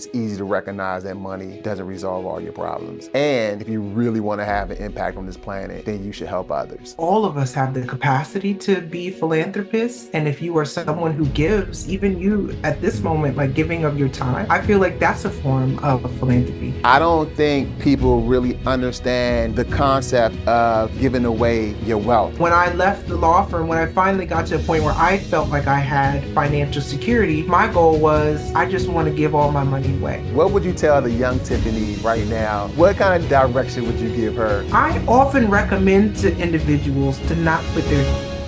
it's easy to recognize that money doesn't resolve all your problems. And if you really want to have an impact on this planet, then you should help others. All of us have the capacity to be philanthropists. And if you are someone who gives, even you at this moment, like giving of your time, I feel like that's a form of philanthropy. I don't think people really understand the concept of giving away your wealth. When I left the law firm, when I finally got to a point where I felt like I had financial security, my goal was I just want to give all my money away. What would you tell the young Tiffany right now? What kind of direction would you give her? I often recommend to individuals to not put their...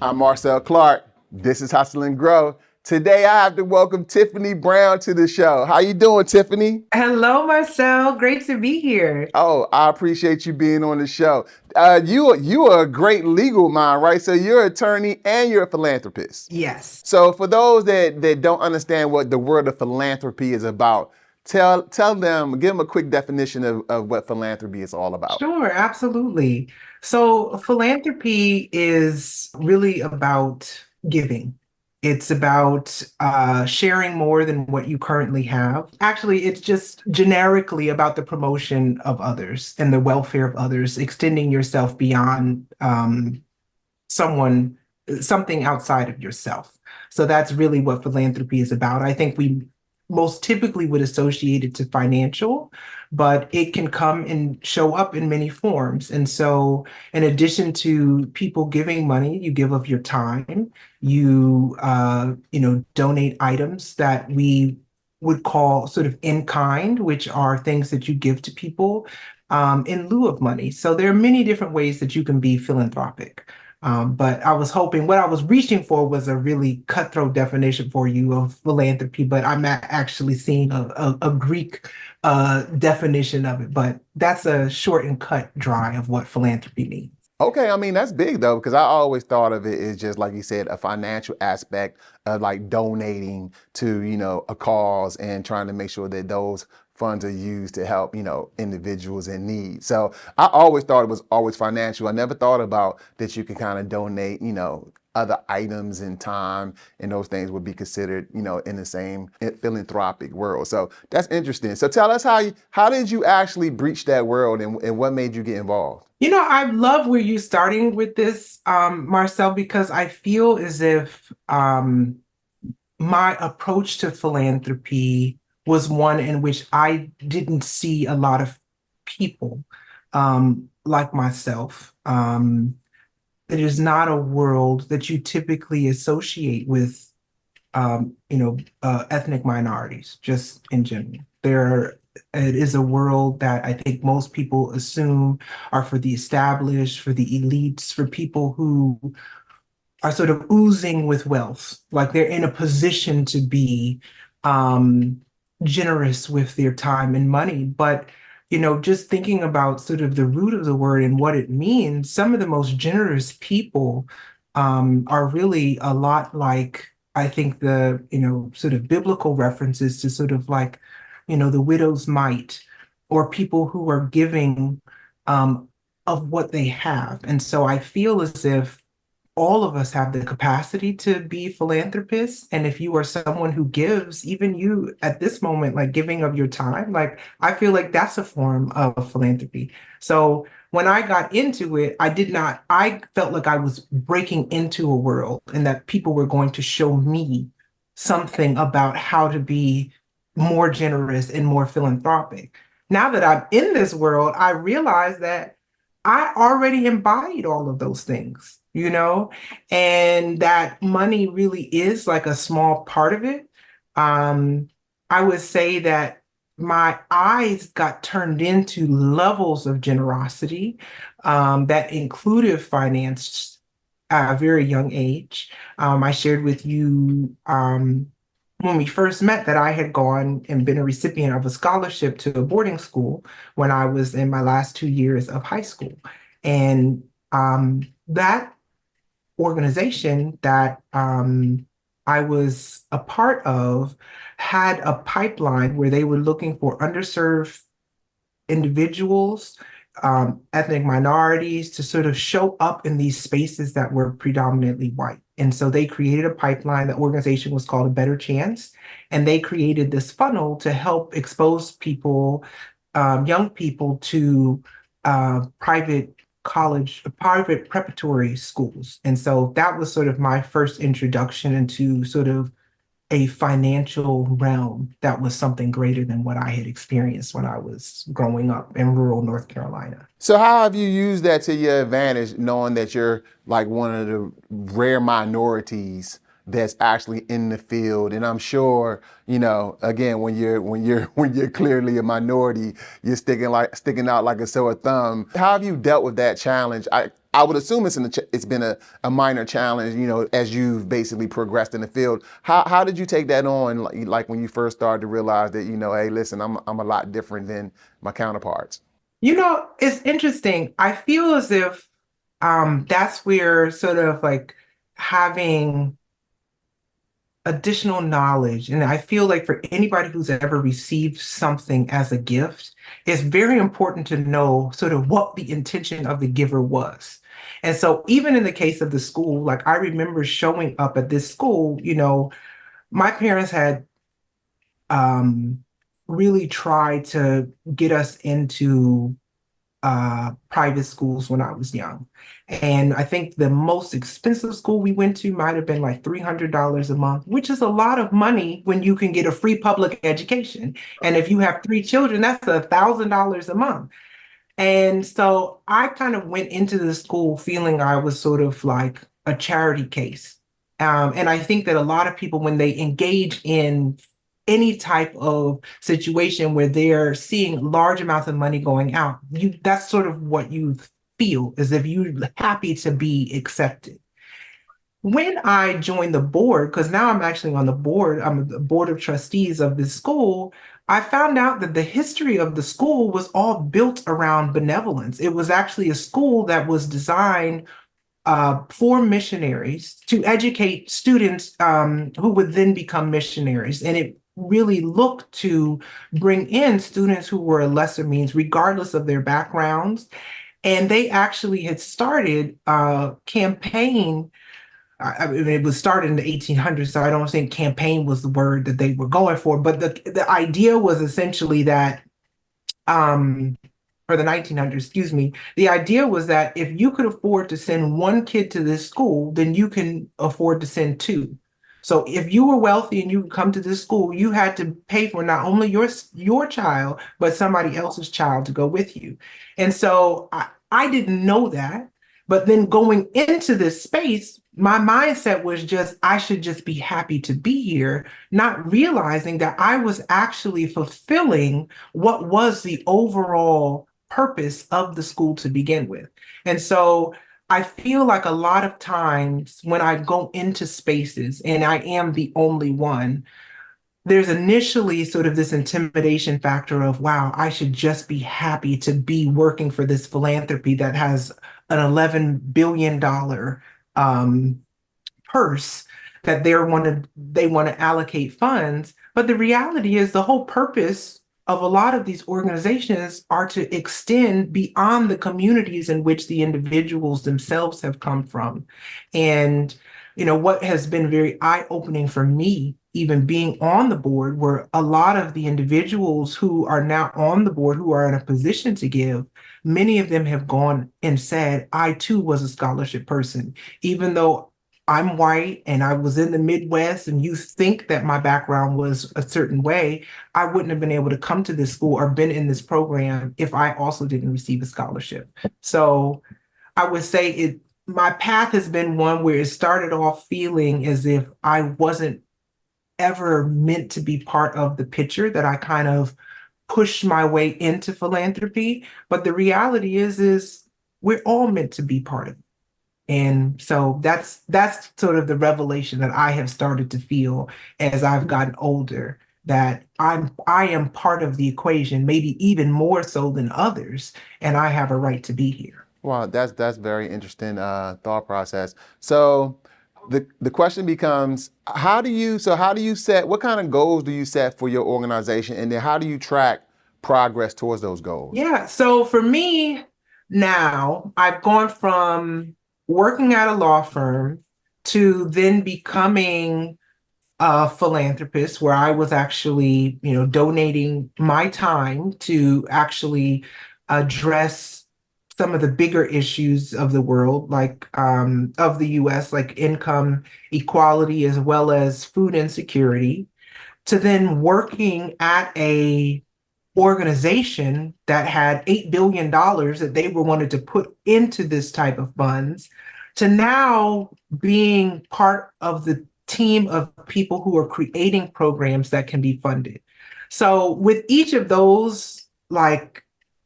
I'm Marcel Clark. This is Hustle and Grow. Today I have to welcome Tiffani Brown to the show. How you doing, Tiffani? Hello, Marcel. Great to be here. Oh, I appreciate you being on the show. You are a great legal mind, right? So you're an attorney and you're a philanthropist. Yes. So for those that don't understand what the word of philanthropy is about, tell them, give them a quick definition of what philanthropy is all about. Sure, absolutely. So philanthropy is really about giving. It's about sharing more than what you currently have. Actually, it's just generically about the promotion of others and the welfare of others, extending yourself beyond something outside of yourself. So that's really what philanthropy is about. I think we most typically would associate it to financial, but it can come and show up in many forms. And so in addition to people giving money, you give of your time, you donate items that we would call sort of in kind, which are things that you give to people in lieu of money. So there are many different ways that you can be philanthropic. But I was hoping what I was reaching for was a really cutthroat definition for you of philanthropy, but I'm actually seeing a Greek definition of it. But that's a short and cut dry of what philanthropy means. Okay, I mean, that's big though, because I always thought of it as just, like you said, a financial aspect of like donating to, a cause and trying to make sure that those funds are used to help, individuals in need. So I always thought it was always financial. I never thought about that you could kind of donate, other items and time, and those things would be considered, in the same philanthropic world. So that's interesting. So tell us how did you actually breach that world and what made you get involved? I love where you're starting with this, Marcel, because I feel as if my approach to philanthropy was one in which I didn't see a lot of people like myself. It is not a world that you typically associate with, ethnic minorities, just in general. It is a world that I think most people assume are for the established, for the elites, for people who are sort of oozing with wealth, like they're in a position to be generous with their time and money. But, just thinking about sort of the root of the word and what it means, some of the most generous people are really a lot like, I think sort of biblical references to sort of like, the widow's mite or people who are giving of what they have. And so I feel as if all of us have the capacity to be philanthropists. And if you are someone who gives, even you at this moment, like giving of your time, like I feel like that's a form of philanthropy. So when I got into it, I felt like I was breaking into a world and that people were going to show me something about how to be more generous and more philanthropic. Now that I'm in this world, I realize that I already embodied all of those things, and that money really is like a small part of it. I would say that my eyes got turned into levels of generosity that included finance at a very young age. I shared with you when we first met that I had gone and been a recipient of a scholarship to a boarding school when I was in my last 2 years of high school. And that organization that I was a part of had a pipeline where they were looking for underserved individuals, ethnic minorities to sort of show up in these spaces that were predominantly white. And so they created a pipeline. The organization was called A Better Chance. And they created this funnel to help expose people, young people, to private college, private preparatory schools. And so that was sort of my first introduction into sort of a financial realm that was something greater than what I had experienced when I was growing up in rural North Carolina. So how have you used that to your advantage, knowing that you're like one of the rare minorities that's actually in the field? And I'm sure, again, when you're clearly a minority, you're sticking out like a sore thumb. How have you dealt with that challenge? I would assume it's been a minor challenge, as you've basically progressed in the field. How did you take that on, like when you first started to realize that, hey, listen, I'm a lot different than my counterparts? It's interesting. I feel as if that's where sort of like having additional knowledge, and I feel like for anybody who's ever received something as a gift, it's very important to know sort of what the intention of the giver was. And so even in the case of the school, like I remember showing up at this school, my parents had um, really tried to get us into private schools when I was young. And I think the most expensive school we went to might have been like $300 a month, which is a lot of money when you can get a free public education. And if you have three children, that's $1,000 a month. And so I kind of went into the school feeling I was sort of like a charity case. And I think that a lot of people, when they engage in any type of situation where they're seeing large amounts of money going out, that's sort of what you feel, as if you're happy to be accepted. When I joined the board, because now I'm actually on the board, I'm the board of trustees of this school, I found out that the history of the school was all built around benevolence. It was actually a school that was designed for missionaries to educate students who would then become missionaries. And it really looked to bring in students who were lesser means, regardless of their backgrounds. And they actually had started a campaign. I mean, it was started in the 1800s, so I don't think campaign was the word that they were going for. But the idea was essentially that, or the 1900s, excuse me, the idea was that if you could afford to send one kid to this school, then you can afford to send two. So if you were wealthy and you could come to this school, you had to pay for not only your child, but somebody else's child to go with you. And so I didn't know that. But then going into this space, my mindset was just, I should just be happy to be here, not realizing that I was actually fulfilling what was the overall purpose of the school to begin with. And so I feel like a lot of times when I go into spaces and I am the only one, there's initially sort of this intimidation factor of, wow, I should just be happy to be working for this philanthropy that has an $11 billion purse that they want to allocate funds. But the reality is the whole purpose of a lot of these organizations are to extend beyond the communities in which the individuals themselves have come from. And what has been very eye-opening for me, even being on the board, were a lot of the individuals who are now on the board, who are in a position to give, many of them have gone and said, I too was a scholarship person, even though I'm white and I was in the Midwest, and you think that my background was a certain way, I wouldn't have been able to come to this school or been in this program if I also didn't receive a scholarship. So I would say my path has been one where it started off feeling as if I wasn't ever meant to be part of the picture, that I kind of pushed my way into philanthropy. But the reality is we're all meant to be part of it. And so that's sort of the revelation that I have started to feel as I've gotten older, that I am part of the equation, maybe even more so than others, and I have a right to be here. Wow, that's very interesting thought process. So the question becomes, how do you set, what kind of goals do you set for your organization, and then how do you track progress towards those goals? Yeah, so for me now, I've gone from working at a law firm to then becoming a philanthropist, where I was actually, donating my time to actually address some of the bigger issues of the world, like of the US, like income equality as well as food insecurity, to then working at a organization that had $8 billion that they were wanted to put into this type of funds, to now being part of the team of people who are creating programs that can be funded. So with each of those like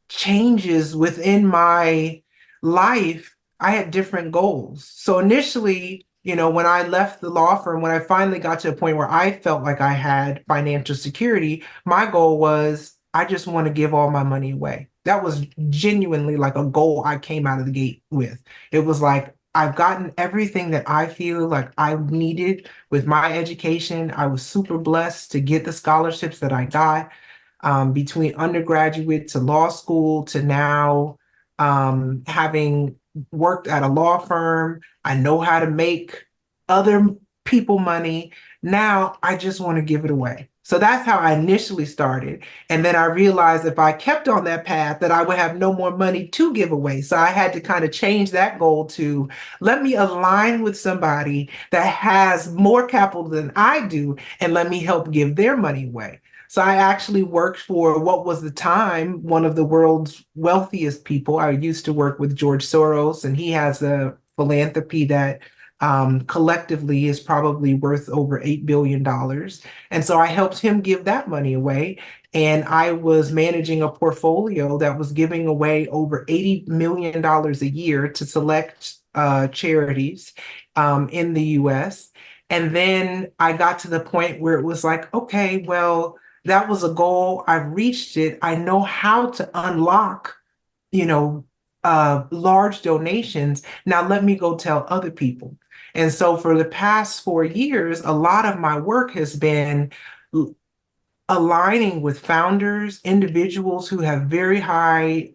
changes within my life, I had different goals. So initially, when I left the law firm, when I finally got to a point where I felt like I had financial security, my goal was I just want to give all my money away. That was genuinely like a goal I came out of the gate with. It was like, I've gotten everything that I feel like I needed with my education. I was super blessed to get the scholarships that I got, between undergraduate to law school to now, having worked at a law firm. I know how to make other people money. Now I just want to give it away. So that's how I initially started. And then I realized if I kept on that path, that I would have no more money to give away. So I had to kind of change that goal to let me align with somebody that has more capital than I do and let me help give their money away. So I actually worked for what was the time one of the world's wealthiest people. I used to work with George Soros, and he has a philanthropy that, collectively is probably worth over $8 billion. And so I helped him give that money away. And I was managing a portfolio that was giving away over $80 million a year to select charities, in the US. And then I got to the point where it was like, okay, well, that was a goal. I've reached it. I know how to unlock, you know, large donations. Now let me go tell other people. And so for the past 4 years, a lot of my work has been aligning with founders, individuals who have very high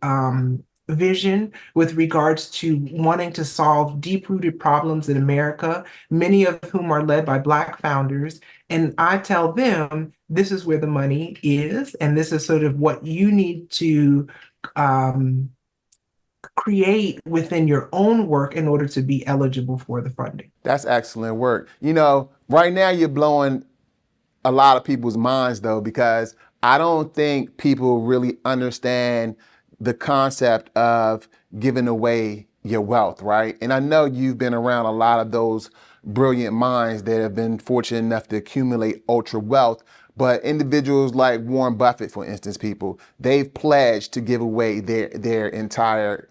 vision with regards to wanting to solve deep-rooted problems in America, many of whom are led by Black founders. And I tell them, this is where the money is, and this is sort of what you need to um, create within your own work in order to be eligible for the funding. That's excellent work. Right now you're blowing a lot of people's minds though, because I don't think people really understand the concept of giving away your wealth, right? And I know you've been around a lot of those brilliant minds that have been fortunate enough to accumulate ultra wealth. But individuals like Warren Buffett, for instance, people, they've pledged to give away their entire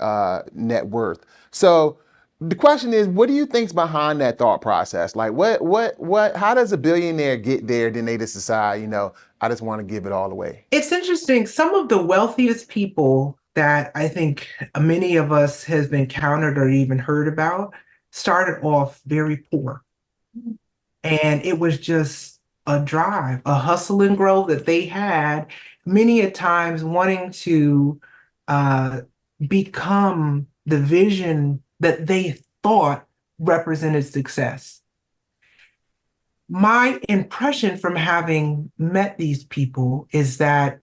net worth. So the question is, what do you think's behind that thought process? Like, how does a billionaire get there? Then they just decide, I just want to give it all away. It's interesting. Some of the wealthiest people that I think many of us has encountered or even heard about started off very poor. And it was just a drive, a hustle and grow that they had, many a times wanting to uh, become the vision that they thought represented success. My impression from having met these people is that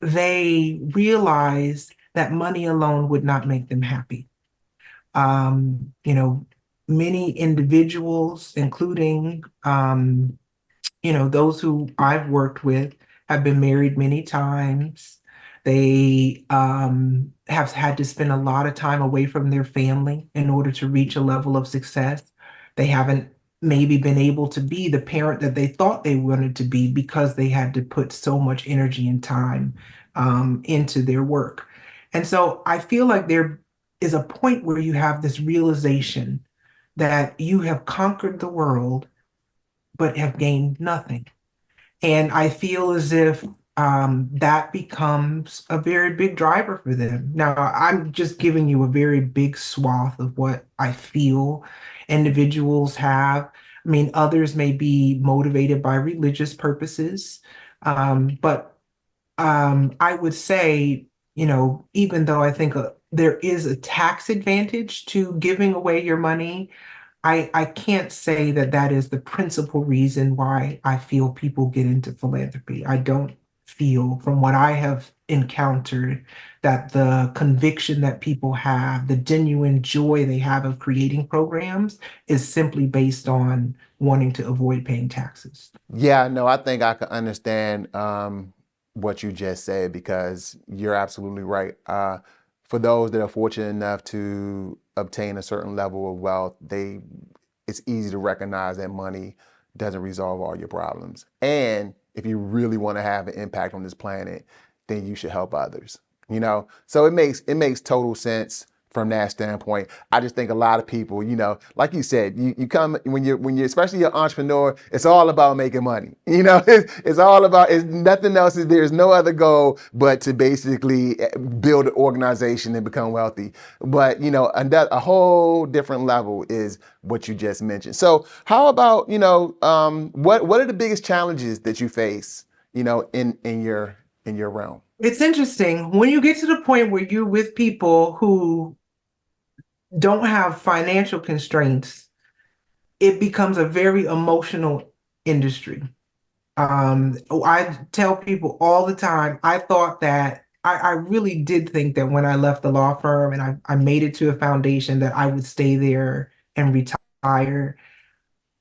they realized that money alone would not make them happy. Um, you know, Many individuals, including, those who I've worked with, have been married many times. They have had to spend a lot of time away from their family in order to reach a level of success. They haven't maybe been able to be the parent that they thought they wanted to be because they had to put so much energy and time into their work. And so I feel like there is a point where you have this realization that you have conquered the world, but have gained nothing. And I feel as if that becomes a very big driver for them. Now, I'm just giving you a very big swath of what I feel individuals have. I mean, others may be motivated by religious purposes, but I would say, even though I think there is a tax advantage to giving away your money, I can't say that that is the principal reason why I feel people get into philanthropy. I don't feel, from what I have encountered, that the conviction that people have, the genuine joy they have of creating programs, is simply based on wanting to avoid paying taxes. Yeah, no, I think I can understand what you just said because you're absolutely right. For those that are fortunate enough to obtain a certain level of wealth, it's easy to recognize that money doesn't resolve all your problems. And if you really want to have an impact on this planet, then you should help others. So it makes total sense from that standpoint. I just think a lot of people, like you said, you come when you're especially an entrepreneur, it's all about making money. It's all about it's nothing else. There's no other goal but to basically build an organization and become wealthy. But a whole different level is what you just mentioned. So how about what are the biggest challenges that you face in your realm? It's interesting when you get to the point where you're with people who don't have financial constraints, it becomes a very emotional industry. I tell people all the time, I thought that I really did think that when I left the law firm and I made it to a foundation that I would stay there and retire.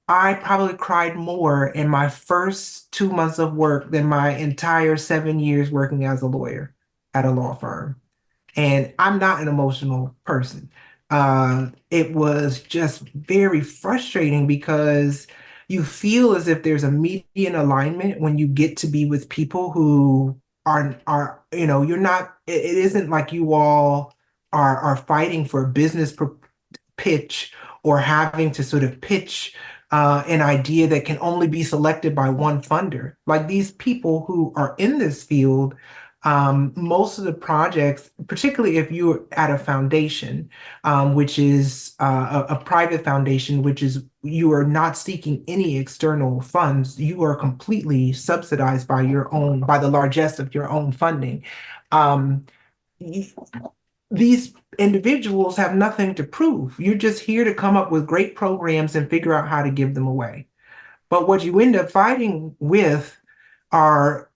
I probably cried more in my first 2 months of work than my entire 7 years working as a lawyer at a law firm. And I'm not an emotional person. It was just very frustrating because you feel as if there's a median alignment when you get to be with people who you're not, it isn't like you all are fighting for a pitch or having to sort of pitch an idea that can only be selected by one funder. Like these people who are in this field, most of the projects, particularly if you're at a foundation, which is a private foundation, which is you are not seeking any external funds, you are completely subsidized by the largesse of your own funding. Um, these individuals have nothing to prove. You're just here to come up with great programs and figure out how to give them away. But what you end up fighting with are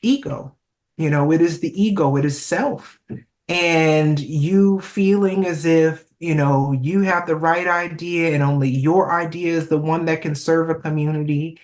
ego. It is the ego, it is self. And you feeling as if, you have the right idea and only your idea is the one that can serve a community.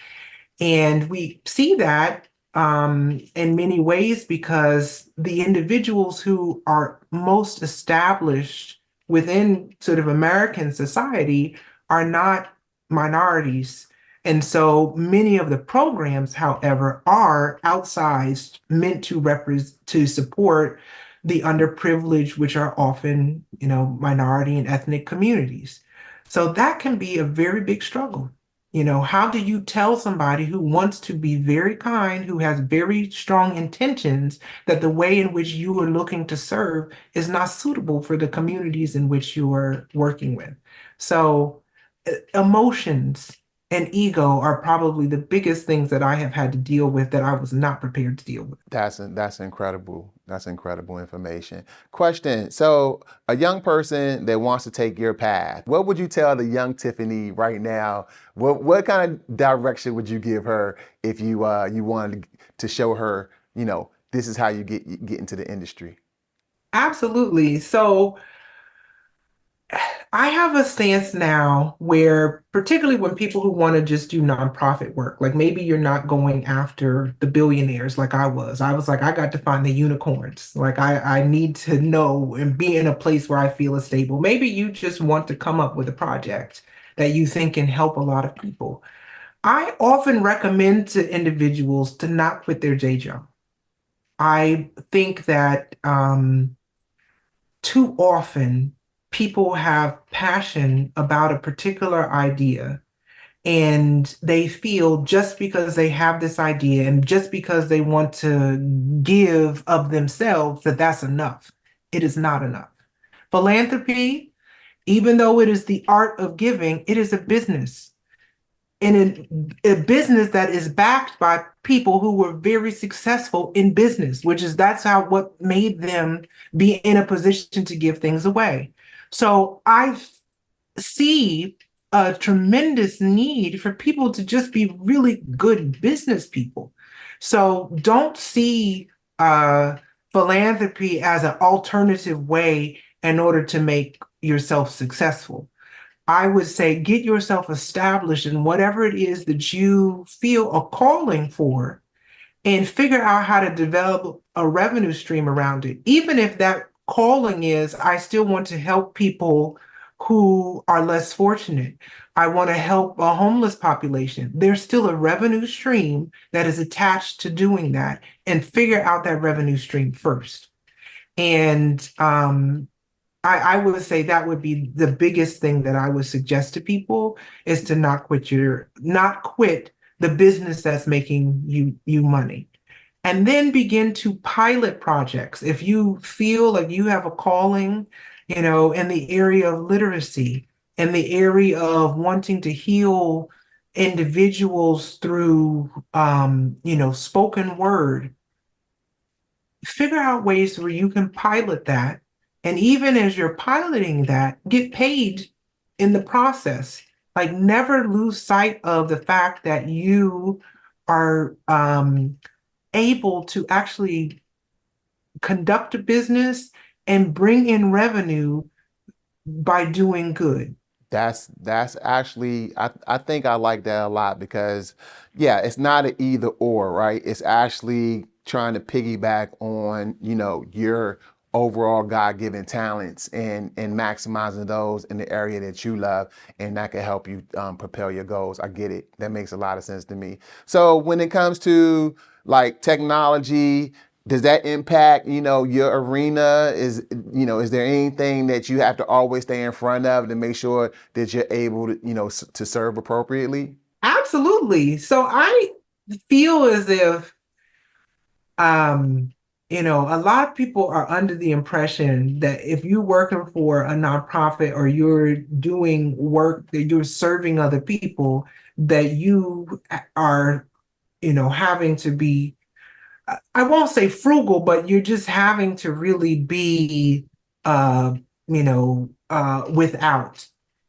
And we see that in many ways because the individuals who are most established within sort of American society are not minorities. And so many of the programs, however, are outsized, meant to support the underprivileged, which are often, minority and ethnic communities. So that can be a very big struggle. How do you tell somebody who wants to be very kind, who has very strong intentions, that the way in which you are looking to serve is not suitable for the communities in which you are working with? So, emotions and ego are probably the biggest things that I have had to deal with that I was not prepared to deal with. That's incredible. That's incredible information. Question. So, a young person that wants to take your path, what would you tell the young Tiffani right now? What kind of direction would you give her if you wanted to show her, this is how you get into the industry? Absolutely. So, I have a stance now where, particularly when people who want to just do nonprofit work, like maybe you're not going after the billionaires like I was. I was like, I got to find the unicorns. Like I need to know and be in a place where I feel is stable. Maybe you just want to come up with a project that you think can help a lot of people. I often recommend to individuals to not quit their day job. I think that too often people have passion about a particular idea and they feel just because they have this idea and just because they want to give of themselves that that's enough. It is not enough. Philanthropy, even though it is the art of giving, it is a business, and a business that is backed by people who were very successful in business, which is that's how what made them be in a position to give things away. So I see a tremendous need for people to just be really good business people. So don't see uh, philanthropy as an alternative way in order to make yourself successful. I would say get yourself established in whatever it is that you feel a calling for and figure out how to develop a revenue stream around it. Even if that calling is, I still want to help people who are less fortunate. I want to help a homeless population. There's still a revenue stream that is attached to doing that, and figure out that revenue stream first. And I would say that would be the biggest thing that I would suggest to people is to not quit the business that's making you money. And then begin to pilot projects. If you feel like you have a calling, in the area of literacy, in the area of wanting to heal individuals through spoken word, figure out ways where you can pilot that. And even as you're piloting that, get paid in the process. Like never lose sight of the fact that you are able to actually conduct a business and bring in revenue by doing good. That's actually I think I like that a lot because yeah, it's not an either or, right? It's actually trying to piggyback on, your overall God-given talents and maximizing those in the area that you love, and that can help you propel your goals. I get it. That makes a lot of sense to me. So when it comes to like technology, does that impact, your arena? Is there anything that you have to always stay in front of to make sure that you're able to, to serve appropriately? Absolutely. So I feel as if um, a lot of people are under the impression that if you're working for a nonprofit or you're doing work that you're serving other people, that you are, having to be, I won't say frugal, but you're just having to really be, without,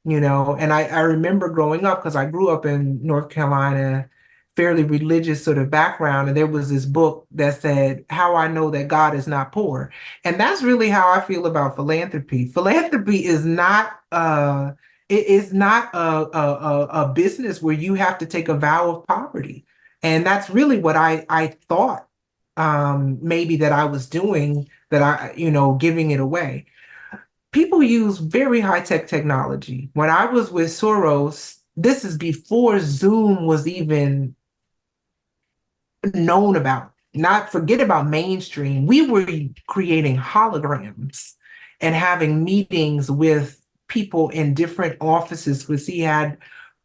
and I remember growing up because I grew up in North Carolina, fairly religious sort of background, and there was this book that said, How I Know That God Is Not Poor. And that's really how I feel about philanthropy. Philanthropy is not, it is not a business where you have to take a vow of poverty. And that's really what I thought maybe that I was doing, that giving it away. People use very high tech technology. When I was with SOROS, this is before Zoom was even known about. Not forget about mainstream. We were creating holograms and having meetings with people in different offices because he had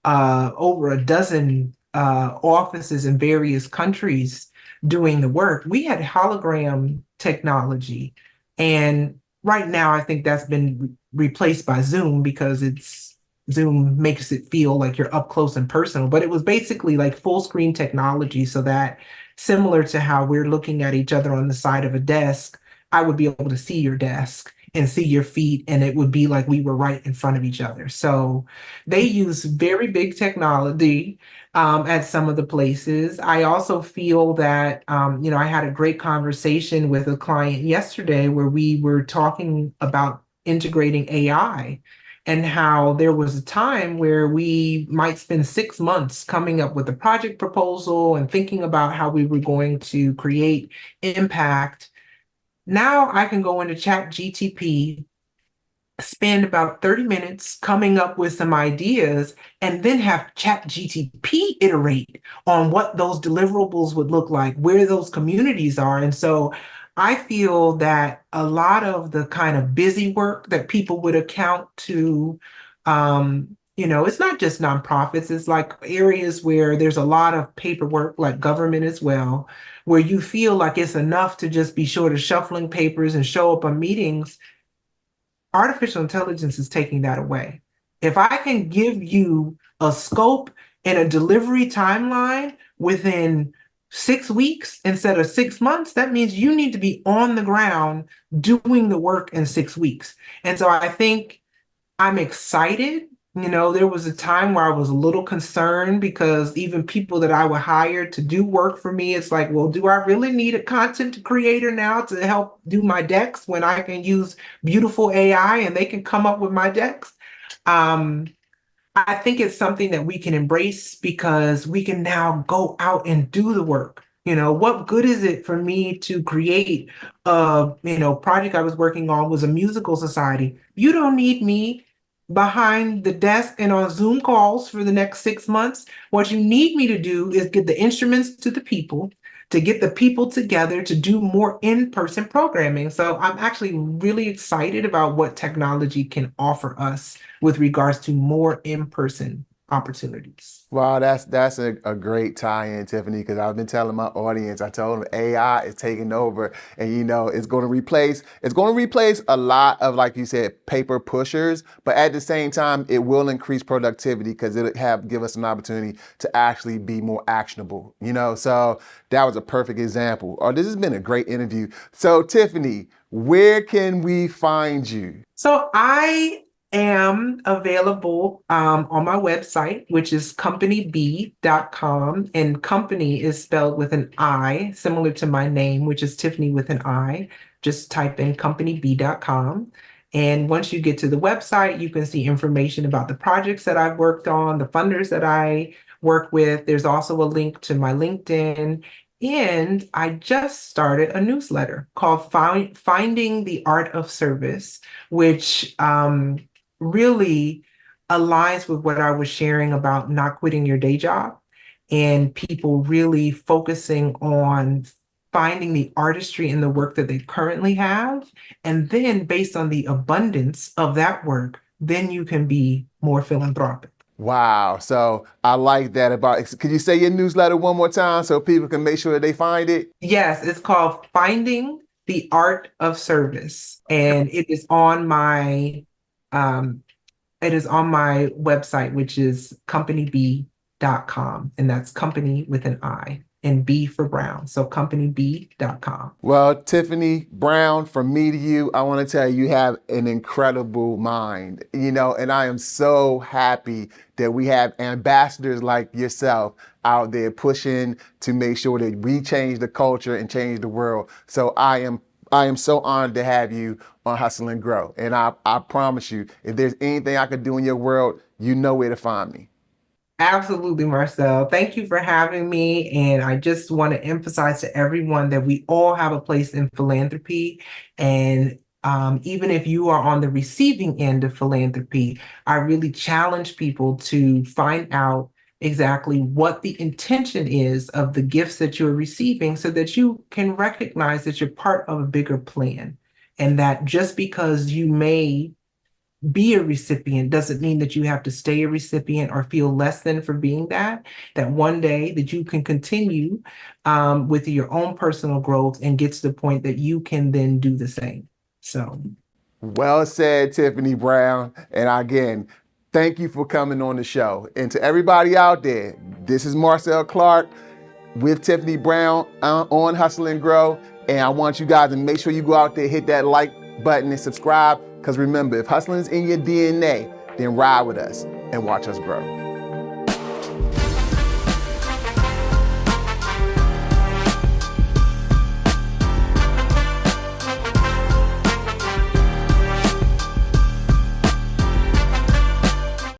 over a dozen offices in various countries doing the work. We had hologram technology. And right now, I think that's been replaced by Zoom because Zoom makes it feel like you're up close and personal, but it was basically like full screen technology so that similar to how we're looking at each other on the side of a desk, I would be able to see your desk and see your feet, and it would be like we were right in front of each other. So they use very big technology at some of the places. I also feel that, I had a great conversation with a client yesterday where we were talking about integrating AI and how there was a time where we might spend 6 months coming up with a project proposal and thinking about how we were going to create impact. Now I can go into Chat GTP, spend about 30 minutes coming up with some ideas, and then have Chat GTP iterate on what those deliverables would look like, where those communities are. And so I feel that a lot of the kind of busy work that people would account to, it's not just nonprofits, it's like areas where there's a lot of paperwork, like government as well, where you feel like it's enough to just be sort of shuffling papers and show up on meetings. Artificial intelligence is taking that away. If I can give you a scope and a delivery timeline within 6 weeks instead of 6 months, that means you need to be on the ground doing the work in 6 weeks. And so I think I'm excited You know, there was a time where I was a little concerned because even people that I would hire to do work for me, it's like, well, do I really need a content creator now to help do my decks when I can use beautiful AI and they can come up with my decks? Um, I think it's something that we can embrace because we can now go out and do the work. You know, what good is it for me to create project I was working on was a musical society. You don't need me behind the desk and on Zoom calls for the next 6 months. What you need me to do is get the instruments to the people, to get the people together to do more in-person programming. So I'm actually really excited about what technology can offer us with regards to more in-person opportunities. Wow, that's a great tie-in, Tiffany, because I've been telling my audience, I told them AI is taking over and it's going to replace a lot of, like you said, paper pushers, but at the same time, it will increase productivity because give us an opportunity to actually be more actionable, So that was a perfect example. Oh, this has been a great interview. So Tiffany, where can we find you? So I am available on my website, which is companyb.com. And company is spelled with an I, similar to my name, which is Tiffany with an I. Just type in companyb.com. And once you get to the website, you can see information about the projects that I've worked on, the funders that I work with. There's also a link to my LinkedIn. And I just started a newsletter called Finding the Art of Service, which really aligns with what I was sharing about not quitting your day job and people really focusing on finding the artistry in the work that they currently have. And then, based on the abundance of that work, then you can be more philanthropic. Wow. So I like that about, could you say your newsletter one more time so people can make sure that they find it? Yes, it's called Finding the Art of Service, and um, it is on my website, which is companyb.com, and that's company with an I and B for Brown. So companyb.com. Well, Tiffany Brown, from me to you, I want to tell you, you have an incredible mind, and I am so happy that we have ambassadors like yourself out there pushing to make sure that we change the culture and change the world. So I am so honored to have you on Hustle and Grow. And I promise you, if there's anything I could do in your world, you know where to find me. Absolutely, Marcel. Thank you for having me. And I just want to emphasize to everyone that we all have a place in philanthropy. And even if you are on the receiving end of philanthropy, I really challenge people to find out exactly what the intention is of the gifts that you're receiving so that you can recognize that you're part of a bigger plan. And that just because you may be a recipient doesn't mean that you have to stay a recipient or feel less than for being that. That one day that you can continue with your own personal growth and get to the point that you can then do the same. So, Well said, Tiffany Brown. And again, thank you for coming on the show. And to everybody out there, this is Marcel Clark with Tiffany Brown on Hustle and Grow. And I want you guys to make sure you go out there, hit that like button and subscribe. Because remember, if hustling is in your DNA, then ride with us and watch us grow.